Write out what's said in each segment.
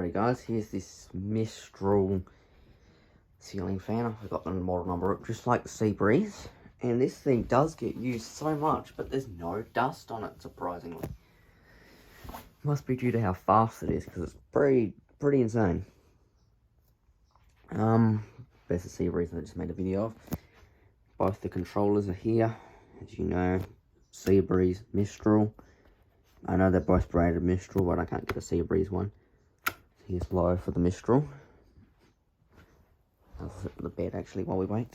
Alrighty guys, here's this Mistral ceiling fan. I forgot the model number, just like the Sea Breeze. And this thing does get used so much, but there's no dust on it, surprisingly. Must be due to how fast it is, because it's pretty insane. There's the Sea Breeze I just made a video of. Both the controllers are here, as you know. Sea Breeze, Mistral. I know they're both branded Mistral, but I can't get a Sea Breeze one. Here's low for the Mistral. I'll flip the bed actually while we wait.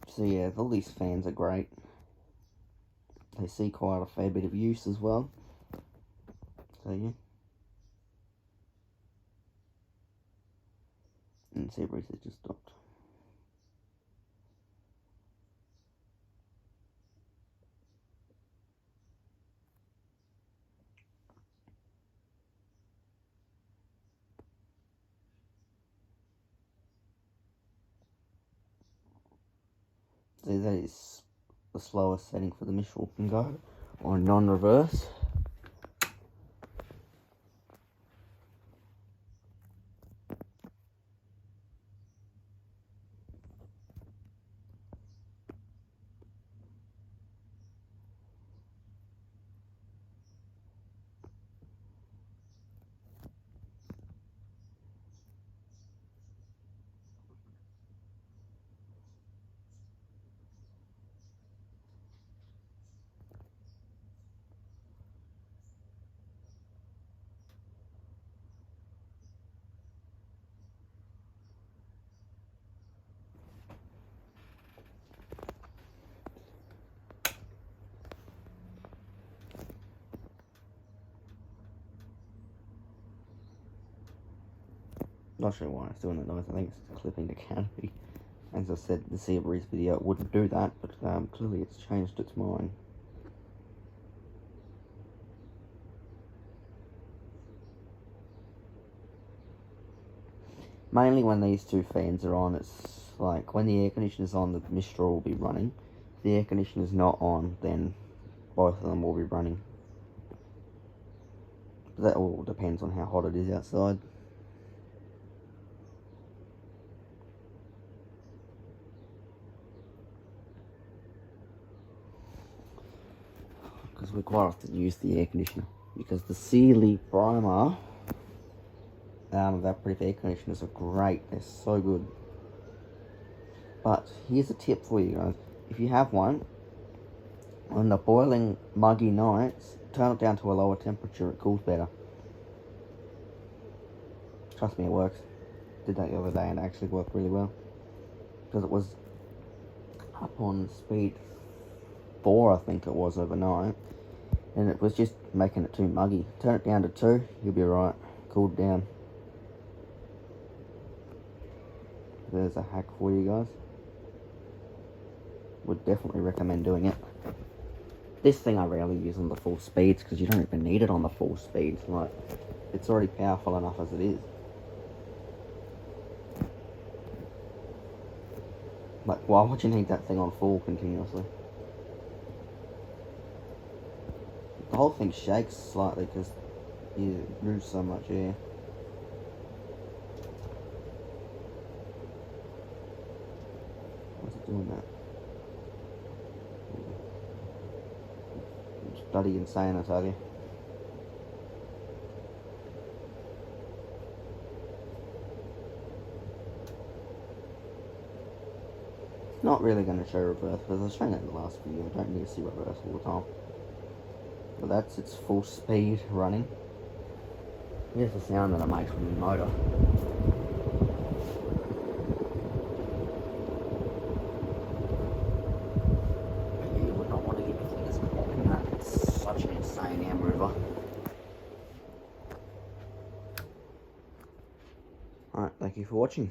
So yeah, all these fans are great. They see quite a fair bit of use as well. So yeah. And Sea Breeze has just stopped. So that is the slowest setting for the Mistral can go, or non-reverse. Not sure why it's doing that noise. I think it's clipping the canopy. As I said in the Sea Breeze video, it wouldn't do that, but clearly it's changed its mind. Mainly when these two fans are on, it's like when the air conditioner's on, the Mistral will be running. If the air conditioner's not on, then both of them will be running. But that all depends on how hot it is outside. Because we quite often use the air conditioner, because the Sealy primer evaporative air conditioners are great. They're so good. But here's a tip for you guys: if you have one, on the boiling muggy nights, turn it down to a lower temperature. It cools better. Trust me, it works. Did that the other day and it actually worked really well, because it was up on speed 4, I think it was, overnight, and it was just making it too muggy. Turn it down to 2, you'll be right. Cooled down. There's a hack for you guys. Would definitely recommend doing it. This thing I rarely use on the full speeds, because you don't even need it on the full speeds. Like, it's already powerful enough as it is. Like, why would you need that thing on full continuously? The whole thing shakes slightly because you lose so much air. What's it doing that? It's bloody insane, I tell you. Not really going to show reverse, because I was showing it in the last video. I don't need to see reverse all the time. But that's its full speed running. Here's the sound that it makes from the motor. You would not want to get your fingers caught in that. It's such an insane air mover. Alright, thank you for watching.